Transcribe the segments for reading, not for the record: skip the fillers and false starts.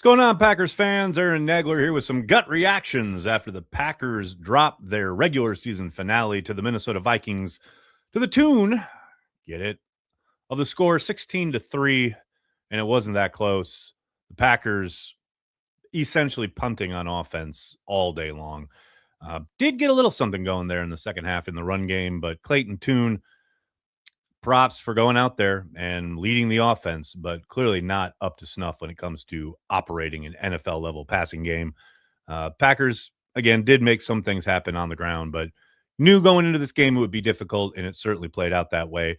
What's going on, Packers fans? Aaron Nagler here with some gut reactions after the Packers dropped their regular season finale to the Minnesota Vikings to the tune, get it, of the score 16-3, and it wasn't that close. The Packers essentially punting on offense all day long. Did get a little something going there in the second half in the run game, but Clayton Tune, props for going out there and leading the offense, but clearly not up to snuff when it comes to operating an NFL level passing game. Packers, again, did make some things happen on the ground, but knew going into this game it would be difficult, and it certainly played out that way.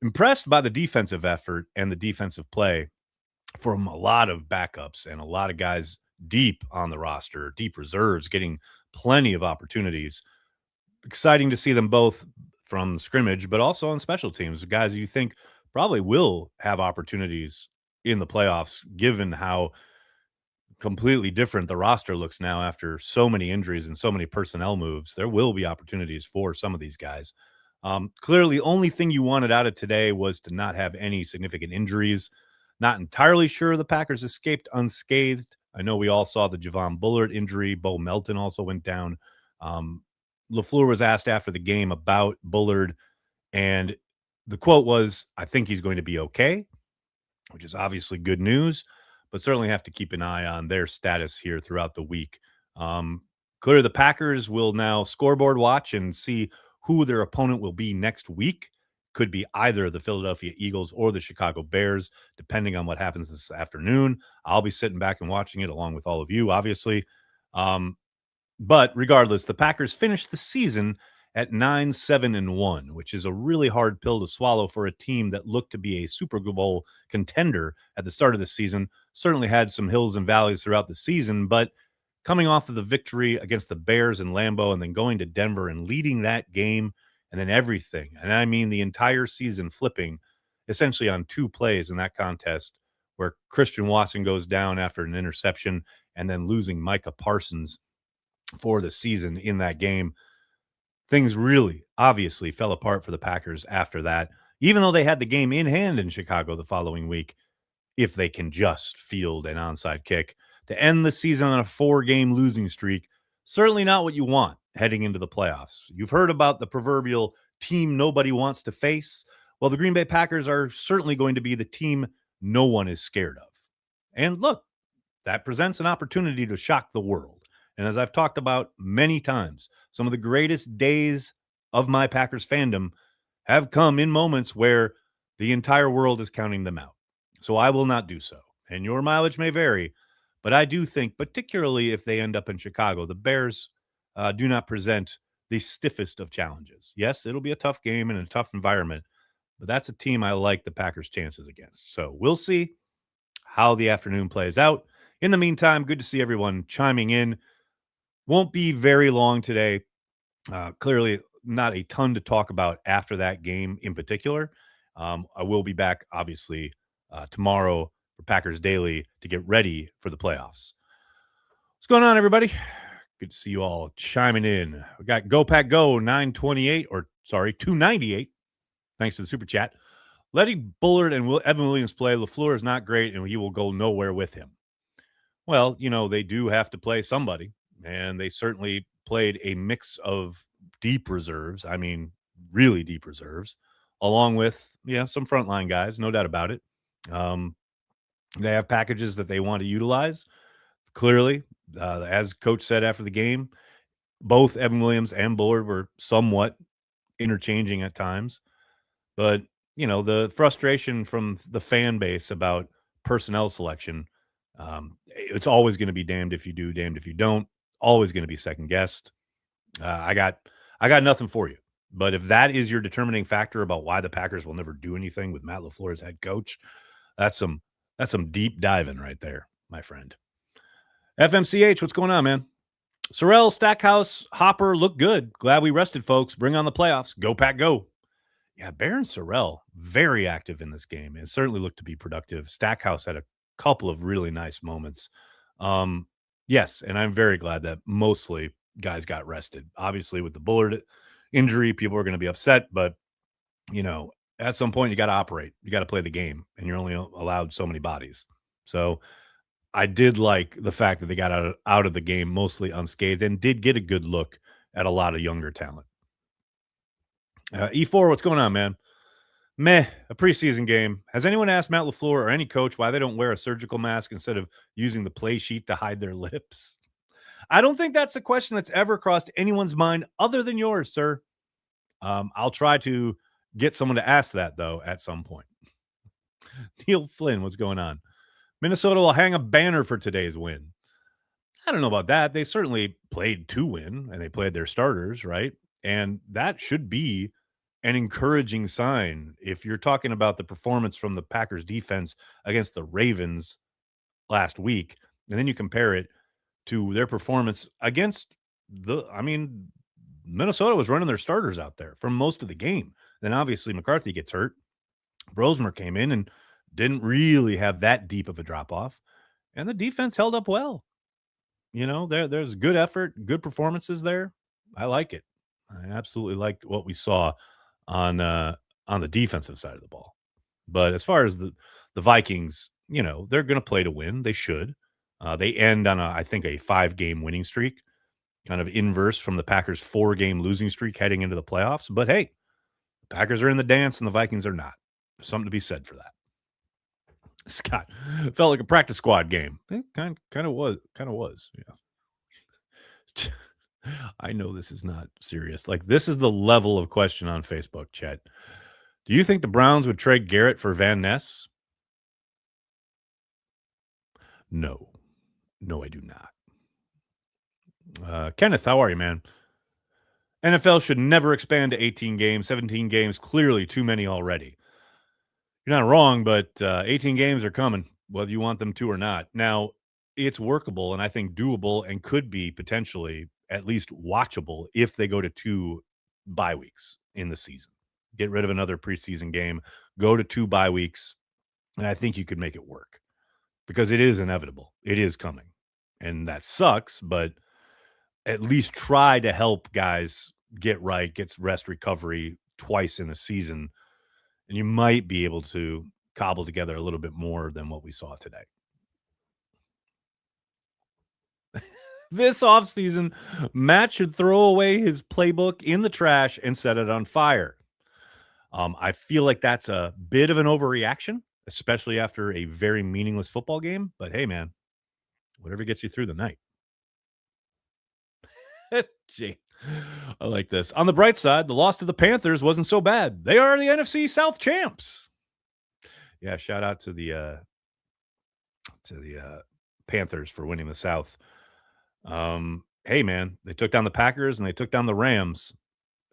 Impressed by the defensive effort and the defensive play from a lot of backups and a lot of guys deep on the roster, deep reserves, getting plenty of opportunities. Exciting to see them both from scrimmage, but also on special teams. Guys you think probably will have opportunities in the playoffs, given how completely different the roster looks now after so many injuries and so many personnel moves. There will be opportunities for some of these guys. Clearly, the only thing you wanted out of today was to not have any significant injuries. Not entirely sure the Packers escaped unscathed. I know we all saw the Javon Bullard injury. Bo Melton also went down. LaFleur was asked after the game about Bullard, and the quote was, "I think he's going to be okay," which is obviously good news, but certainly have to keep an eye on their status here throughout the week. Clearly, the Packers will now scoreboard watch and see who their opponent will be next week. Could be either the Philadelphia Eagles or the Chicago Bears, depending on what happens this afternoon. I'll be sitting back and watching it along with all of you, obviously. But regardless, the Packers finished the season at 9-7-1, which is a really hard pill to swallow for a team that looked to be a Super Bowl contender at the start of the season. Certainly had some hills and valleys throughout the season, but coming off of the victory against the Bears in Lambeau and then going to Denver and leading that game and then everything, and I mean the entire season flipping essentially on two plays in that contest where Christian Watson goes down after an interception and then losing Micah Parsons for the season in that game. Things really obviously fell apart for the Packers after that, even though they had the game in hand in Chicago the following week, if they can just field an onside kick to end the season on a 4-game losing streak. Certainly not what you want heading into the playoffs. You've heard about the proverbial team nobody wants to face. Well, the Green Bay Packers are certainly going to be the team no one is scared of. And look, that presents an opportunity to shock the world. And as I've talked about many times, some of the greatest days of my Packers fandom have come in moments where the entire world is counting them out. So I will not do so. And your mileage may vary, but I do think, particularly if they end up in Chicago, the Bears do not present the stiffest of challenges. Yes, it'll be a tough game and a tough environment, but that's a team I like the Packers' chances against. So we'll see how the afternoon plays out. In the meantime, good to see everyone chiming in. Won't be very long today. Clearly, not a ton to talk about after that game in particular. I will be back, obviously, tomorrow for Packers Daily to get ready for the playoffs. What's going on, everybody? Good to see you all chiming in. We got Go Pack Go 928, or sorry, 298. Thanks for the super chat. Letting Bullard and Evan Williams play, LaFleur is not great, and he will go nowhere with him. Well, they do have to play somebody, and they certainly played a mix of deep reserves. I mean, really deep reserves, along with, some frontline guys, no doubt about it. They have packages that they want to utilize. Clearly, as Coach said after the game, both Evan Williams and Bullard were somewhat interchanging at times. But, the frustration from the fan base about personnel selection, it's always going to be damned if you do, damned if you don't. Always going to be second guessed. I got nothing for you. But if that is your determining factor about why the Packers will never do anything with Matt LaFleur as head coach, that's some deep diving right there, my friend. FMCH, what's going on, man? Sorrell, Stackhouse, Hopper look good. Glad we rested, folks. Bring on the playoffs. Go Pack, go. Yeah, Baron Sorrell, very active in this game and certainly looked to be productive. Stackhouse had a couple of really nice moments. Yes, and I'm very glad that mostly guys got rested. Obviously, with the Bullard injury, people are going to be upset, but, at some point you got to operate. You got to play the game, and you're only allowed so many bodies. So I did like the fact that they got out of the game mostly unscathed and did get a good look at a lot of younger talent. E4, what's going on, man? Meh, a preseason game. Has anyone asked Matt LaFleur or any coach why they don't wear a surgical mask instead of using the play sheet to hide their lips? I don't think that's a question that's ever crossed anyone's mind other than yours, sir. I'll try to get someone to ask that, though, at some point. Neil Flynn, what's going on? Minnesota will hang a banner for today's win. I don't know about that. They certainly played to win, and they played their starters, right? And that should be an encouraging sign. If you're talking about the performance from the Packers defense against the Ravens last week, and then you compare it to their performance against Minnesota was running their starters out there for most of the game. Then obviously McCarthy gets hurt. Brosmer came in and didn't really have that deep of a drop off, and the defense held up well. There's good effort, good performances there. I like it. I absolutely liked what we saw on the defensive side of the ball. But as far as the Vikings, they're going to play to win. They should. They end on I think a 5-game winning streak, kind of inverse from the Packers' 4-game losing streak heading into the playoffs. But hey, the Packers are in the dance and the Vikings are not. There's something to be said for that. Scott, felt like a practice squad game. It kind of was. Yeah. I know this is not serious. Like, this is the level of question on Facebook, Chet. Do you think the Browns would trade Garrett for Van Ness? No. No, I do not. Kenneth, how are you, man? NFL should never expand to 18 games. 17 games, clearly too many already. You're not wrong, but 18 games are coming, whether you want them to or not. Now, it's workable and I think doable and could be potentially at least watchable if they go to 2 bye weeks in the season. Get rid of another preseason game, go to 2 bye weeks, and I think you could make it work because it is inevitable. It is coming. And that sucks, but at least try to help guys get right, get rest recovery twice in a season, and you might be able to cobble together a little bit more than what we saw today. This offseason, Matt should throw away his playbook in the trash and set it on fire. I feel like that's a bit of an overreaction, especially after a very meaningless football game. But hey, man, whatever gets you through the night. Gee, I like this. On the bright side, the loss to the Panthers wasn't so bad. They are the NFC South champs. Yeah, shout out to the Panthers for winning the South. Hey, man, they took down the Packers and they took down the Rams,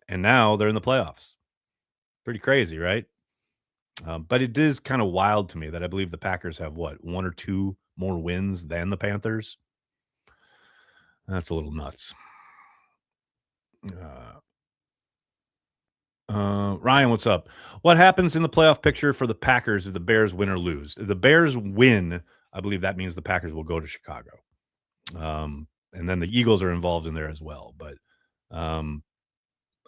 and now they're in the playoffs. Pretty crazy, right? But it is kind of wild to me that I believe the Packers have, 1 or 2 more wins than the Panthers? That's a little nuts. Ryan, what's up? What happens in the playoff picture for the Packers if the Bears win or lose? If the Bears win, I believe that means the Packers will go to Chicago. And then the Eagles are involved in there as well. But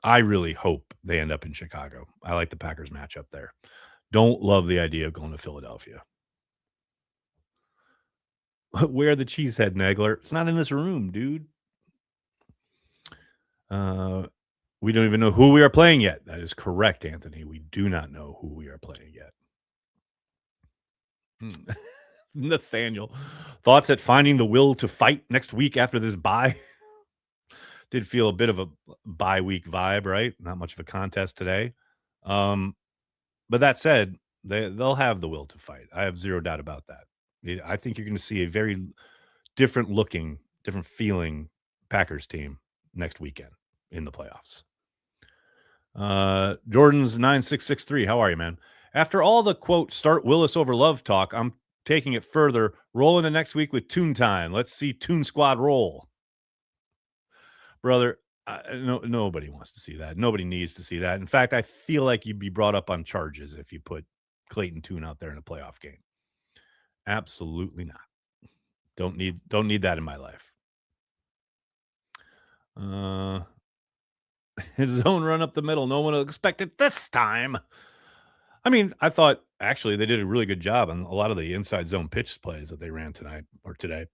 I really hope they end up in Chicago. I like the Packers matchup there. Don't love the idea of going to Philadelphia. Where the cheesehead, Nagler? It's not in this room, dude. We don't even know who we are playing yet. That is correct, Anthony. We do not know who we are playing yet. Nathaniel, thoughts at finding the will to fight next week after this bye? Did feel a bit of a bye week vibe, right? Not much of a contest today. But that said, they'll have the will to fight. I have zero doubt about that. I think you're going to see a very different looking, different feeling Packers team next weekend in the playoffs. Jordan's 9663. How are you, man? After all the quote start Willis over Love talk, I'm taking it further. Roll into next week with Toon Time. Let's see Toon Squad roll. Brother, nobody wants to see that. Nobody needs to see that. In fact, I feel like you'd be brought up on charges if you put Clayton Tune out there in a playoff game. Absolutely not. Don't need that in my life. His zone run up the middle. No one will expect it this time. I mean, I thought Actually, they did a really good job on a lot of the inside zone pitch plays that they ran tonight or today.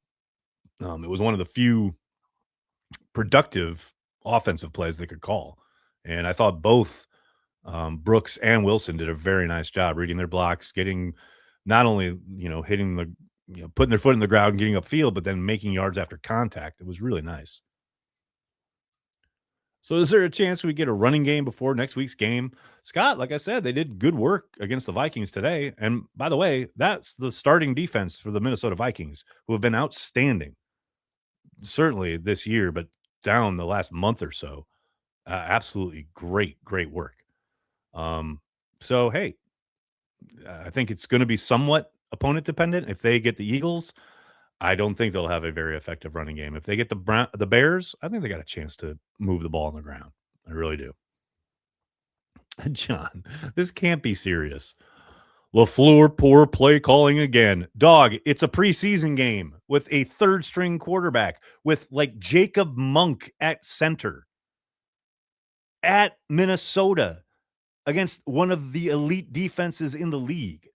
It was one of the few productive offensive plays they could call, and I thought both Brooks and Wilson did a very nice job reading their blocks, getting not only hitting the putting their foot in the ground and getting upfield, but then making yards after contact. It was really nice. So, is there a chance we get a running game before next week's game? Scott, like I said, they did good work against the Vikings today. And by the way, that's the starting defense for the Minnesota Vikings, who have been outstanding, certainly this year, but down the last month or so. Absolutely great, great work. So, hey, I think it's going to be somewhat opponent dependent. If they get the Eagles, I don't think they'll have a very effective running game. If they get the Bears, I think they got a chance to move the ball on the ground. I really do. John, this can't be serious. LaFleur, poor play calling again. Dog, it's a preseason game with a third string quarterback with like Jacob Monk at center at Minnesota against one of the elite defenses in the league.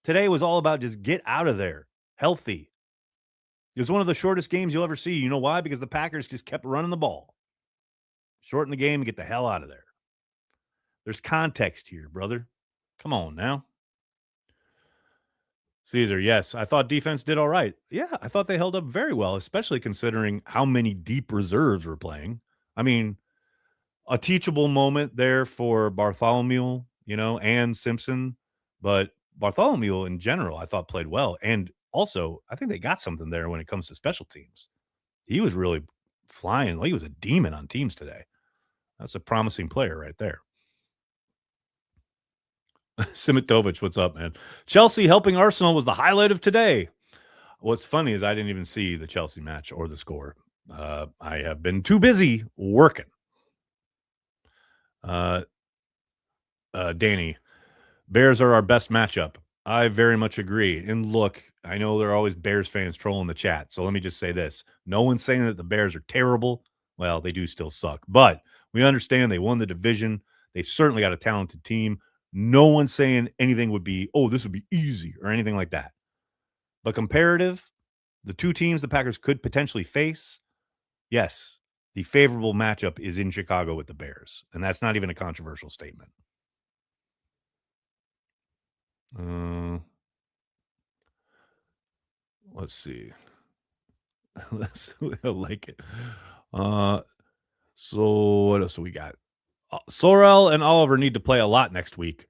Today was all about just get out of there healthy. It was one of the shortest games you'll ever see. You know why? Because the Packers just kept running the ball. Shorten the game and get the hell out of there. There's context here, brother. Come on now. Caesar, yes, I thought defense did all right. Yeah, I thought they held up very well, especially considering how many deep reserves were playing. I mean, a teachable moment there for Bartholomew, and Simpson, but Bartholomew in general, I thought played well. And also, I think they got something there when it comes to special teams. He was really flying. Like he was a demon on teams today. That's a promising player right there. Simitovich, what's up, man? Chelsea helping Arsenal was the highlight of today. What's funny is I didn't even see the Chelsea match or the score. I have been too busy working. Danny, Bears are our best matchup. I very much agree. And look, I know there are always Bears fans trolling the chat. So let me just say this. No one's saying that the Bears are terrible. Well, they do still suck. But we understand they won the division. They certainly got a talented team. No one's saying anything would be, oh, this would be easy or anything like that. But comparative, the two teams the Packers could potentially face, yes, the favorable matchup is in Chicago with the Bears. And that's not even a controversial statement. Let's see. I like it. So what else do we got? Sorrell and Oliver need to play a lot next week.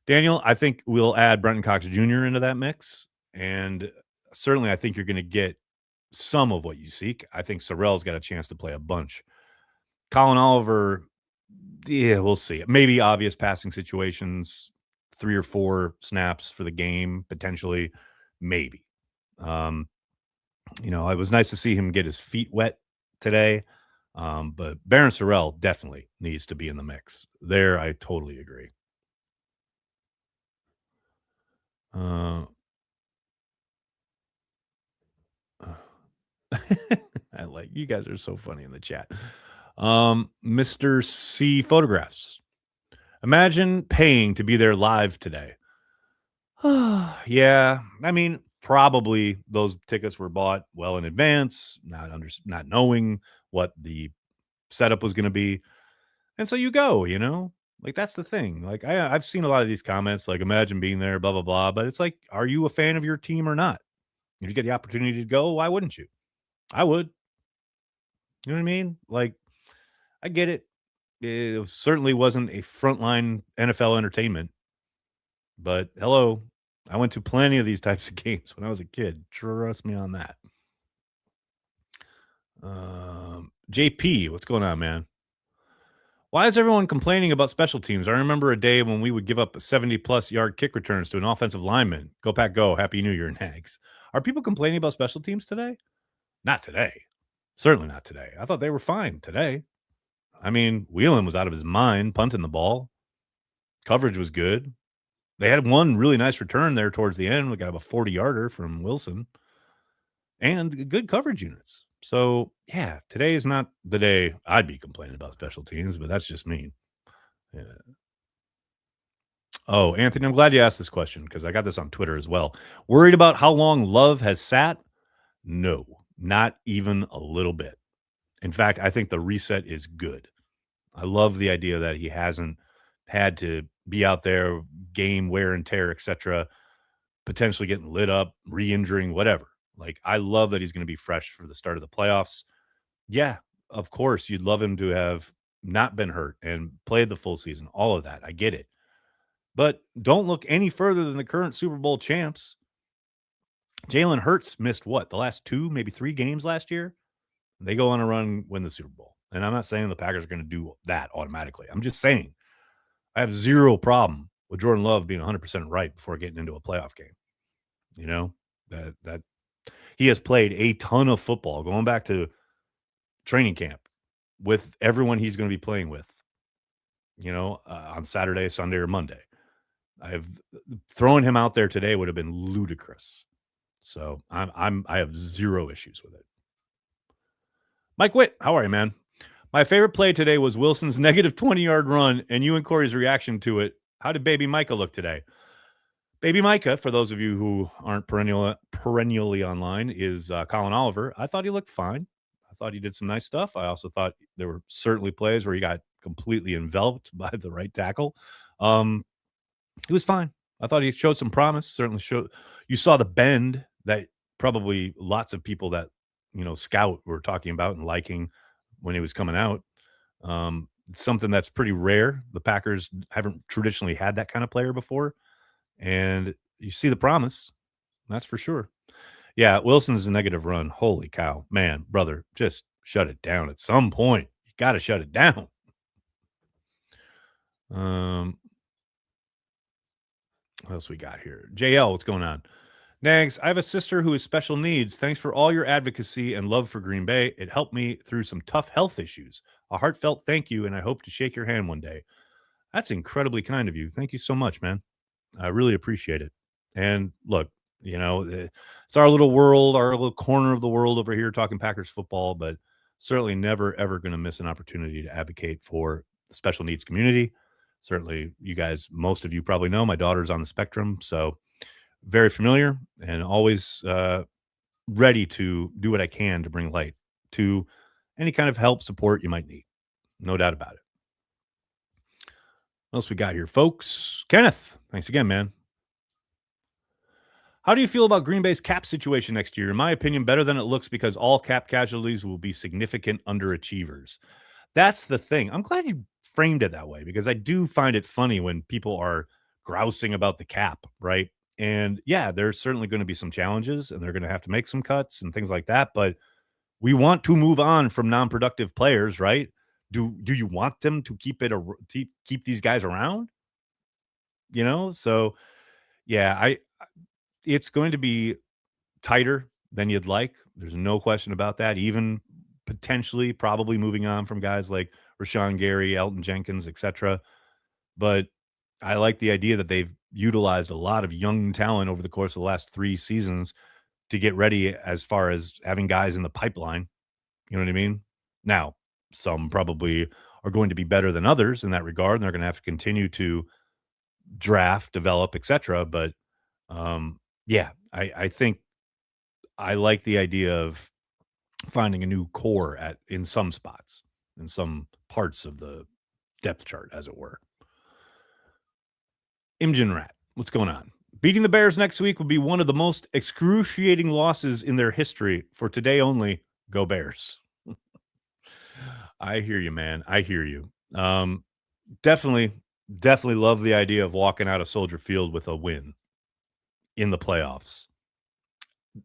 Daniel, I think we'll add Brenton Cox Jr. into that mix. And certainly I think you're going to get some of what you seek. I think Sorrell's got a chance to play a bunch. Colin Oliver, yeah, we'll see. Maybe obvious passing situations, 3 or 4 snaps for the game, potentially, maybe. It was nice to see him get his feet wet today. But Baron Sorrell definitely needs to be in the mix. There, I totally agree. I like you guys are so funny in the chat. Mr. C Photographs. Imagine paying to be there live today. Yeah, I mean, probably those tickets were bought well in advance, not knowing what the setup was going to be. And so you go, like that's the thing. Like I've seen a lot of these comments, like imagine being there, blah, blah, blah. But it's like, are you a fan of your team or not? If you get the opportunity to go, why wouldn't you? I would. You know what I mean? Like, I get it. It certainly wasn't a frontline NFL entertainment. But hello, I went to plenty of these types of games when I was a kid. Trust me on that. JP, what's going on, man? Why is everyone complaining about special teams? I remember a day when we would give up 70-plus yard kick returns to an offensive lineman. Go Pack Go. Happy New Year, Nags. Are people complaining about special teams today? Not today. Certainly not today. I thought they were fine today. I mean, Whelan was out of his mind punting the ball. Coverage was good. They had one really nice return there towards the end. We got a 40-yarder from Wilson. And good coverage units. So, yeah, today is not the day I'd be complaining about special teams, but that's just me. Yeah. Oh, Anthony, I'm glad you asked this question because I got this on Twitter as well. Worried about how long Love has sat? No, not even a little bit. In fact, I think the reset is good. I love the idea that he hasn't had to be out there, game wear and tear, etc., potentially getting lit up, re-injuring, whatever. Like, I love that he's going to be fresh for the start of the playoffs. Yeah, of course, you'd love him to have not been hurt and played the full season. All of that, I get it. But don't look any further than the current Super Bowl champs. Jalen Hurts missed what, the last 2, maybe 3 games last year? They go on a run, win the Super Bowl. And I'm not saying the Packers are going to do that automatically. I'm just saying I have zero problem with Jordan Love being 100% right before getting into a playoff game. You know, that he has played a ton of football going back to training camp with everyone he's going to be playing with, on Saturday, Sunday, or Monday. I've throwing him out there today would have been ludicrous. So I have zero issues with it. Mike Witt, how are you, man? My favorite play today was Wilson's negative 20-yard run and you and Corey's reaction to it. How did Baby Micah look today? Baby Micah, for those of you who aren't perennially online, is Colin Oliver. I thought he looked fine. I thought he did some nice stuff. I also thought there were certainly plays where he got completely enveloped by the right tackle. He was fine. I thought he showed some promise. Certainly showed. You saw the bend that probably lots of people that scout were talking about and liking when he was coming out. Something that's pretty rare. The Packers haven't traditionally had that kind of player before, and you see the promise. That's for sure. Yeah, Wilson's a negative run. Holy cow, man, brother, just shut it down at some point. You got to shut it down. What else we got here? JL, what's going on? Nags, I have a sister who has special needs. Thanks for all your advocacy and love for Green Bay. It helped me through some tough health issues. A heartfelt thank you, and I hope to shake your hand one day. That's incredibly kind of you. Thank you so much, man. I really appreciate it. And look, it's our little world, our little corner of the world over here talking Packers football, but certainly never, ever going to miss an opportunity to advocate for the special needs community. Certainly, you guys, most of you probably know my daughter's on the spectrum. So, very familiar and always ready to do what I can to bring light to any kind of help, support you might need. No doubt about it. What else we got here, folks? Kenneth, thanks again, man. How do you feel about Green Bay's cap situation next year? In my opinion, better than it looks because all cap casualties will be significant underachievers. That's the thing. I'm glad you framed it that way because I do find it funny when people are grousing about the cap, right? And yeah, there's certainly going to be some challenges and they're going to have to make some cuts and things like that. But we want to move on from non-productive players, right? Do you want them to keep these guys around? So yeah, it's going to be tighter than you'd like. There's no question about that. Even potentially, probably moving on from guys like Rashawn Gary, Elton Jenkins, etc. But I like the idea that they've utilized a lot of young talent over the course of the last 3 seasons to get ready as far as having guys in the pipeline. You know what I mean? Now, some probably are going to be better than others in that regard, and they're going to have to continue to draft, develop, etc. But yeah, I think I like the idea of finding a new core in some spots, in some parts of the depth chart, as it were. Imjin Rat, what's going on? Beating the Bears next week would be one of the most excruciating losses in their history. For today only, go Bears. I hear you, man. I hear you. Definitely love the idea of walking out of Soldier Field with a win in the playoffs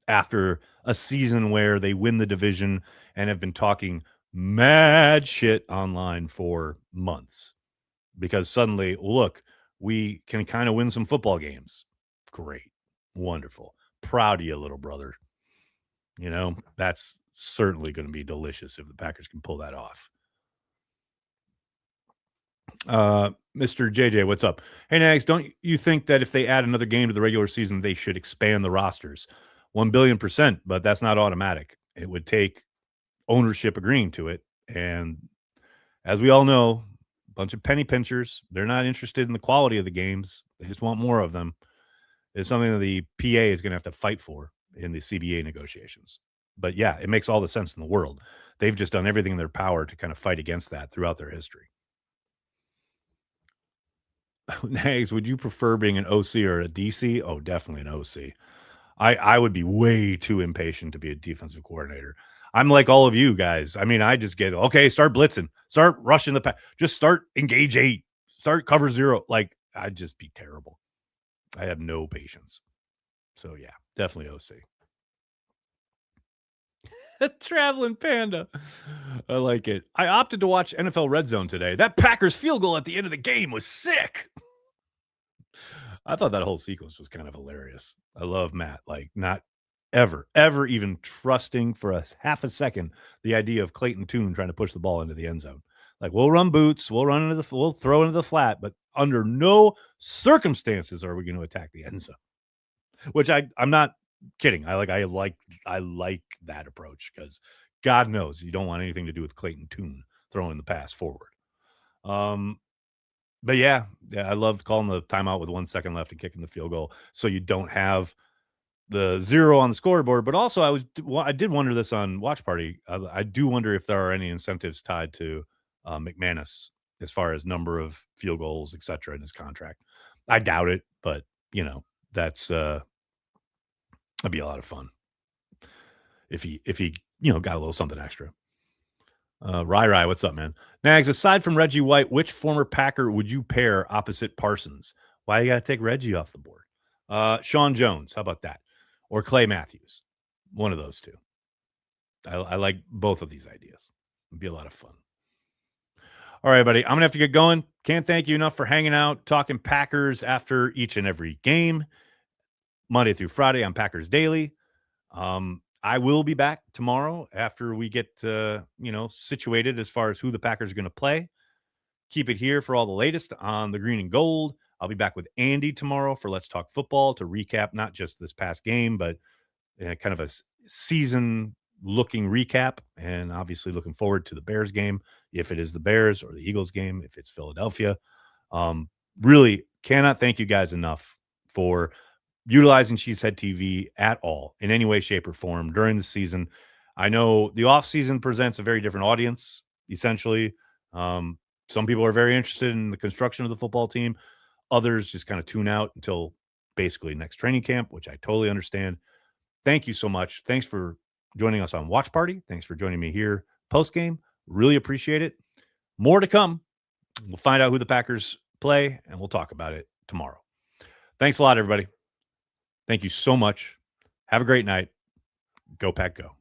after a season where they win the division and have been talking mad shit online for months because suddenly, look, we can kind of win some football games. Great. Wonderful. Proud of you, little brother. That's certainly going to be delicious if the Packers can pull that off. Mr. JJ, what's up? Hey, Nags, don't you think that if they add another game to the regular season, they should expand the rosters? 1,000,000,000%, but that's not automatic. It would take ownership agreeing to it. And as we all know, bunch of penny pinchers. They're not interested in the quality of the games. They just want more of them. It's something that the PA is going to have to fight for in the CBA negotiations. But yeah, it makes all the sense in the world. They've just done everything in their power to kind of fight against that throughout their history. Nags, would you prefer being an OC or a DC? Oh, definitely an OC. I would be way too impatient to be a defensive coordinator. I'm like all of you guys. I mean, I just get, okay, start blitzing, start rushing the pass, just start engage 8, start cover 0. Like, I'd just be terrible. I have no patience. So yeah, definitely OC. Traveling Panda. I like it. I opted to watch NFL Red Zone today. That Packers field goal at the end of the game was sick. I thought that whole sequence was kind of hilarious. I love Matt, like not ever even trusting for a half a second the idea of Clayton Tune trying to push the ball into the end zone. Like, we'll run boots, we'll throw into the flat, but under no circumstances are we going to attack the end zone. Which I'm not kidding. I like that approach because God knows you don't want anything to do with Clayton Tune throwing the pass forward. But yeah, I loved calling the timeout with 1 second left and kicking the field goal, so you don't have the 0 on the scoreboard. But also, I did wonder this on Watch Party. I do wonder if there are any incentives tied to McManus as far as number of field goals, etc., in his contract. I doubt it, but that's that'd be a lot of fun if he got a little something extra. Rai, what's up, man? Nags, aside from Reggie White, which former Packer would you pair opposite Parsons? Why you got to take Reggie off the board? Sean Jones, how about that? Or Clay Matthews? One of those two. I like both of these ideas. It'd be a lot of fun. All right, buddy. I'm going to have to get going. Can't thank you enough for hanging out, talking Packers after each and every game. Monday through Friday on Packers Daily. I will be back tomorrow after we get, situated as far as who the Packers are going to play. Keep it here for all the latest on the green and gold. I'll be back with Andy tomorrow for Let's Talk Football to recap not just this past game, but kind of a season-looking recap, and obviously looking forward to the Bears game, if it is the Bears, or the Eagles game, if it's Philadelphia. Really cannot thank you guys enough for utilizing Cheesehead TV at all in any way, shape, or form during the season. I know the off season presents a very different audience, essentially. Some people are very interested in the construction of the football team. Others just kind of tune out until basically next training camp, which I totally understand. Thank you so much. Thanks for joining us on Watch Party. Thanks for joining me here post game. Really appreciate it. More to come. We'll find out who the Packers play, and we'll talk about it tomorrow. Thanks a lot, everybody. Thank you so much. Have a great night. Go Pack Go.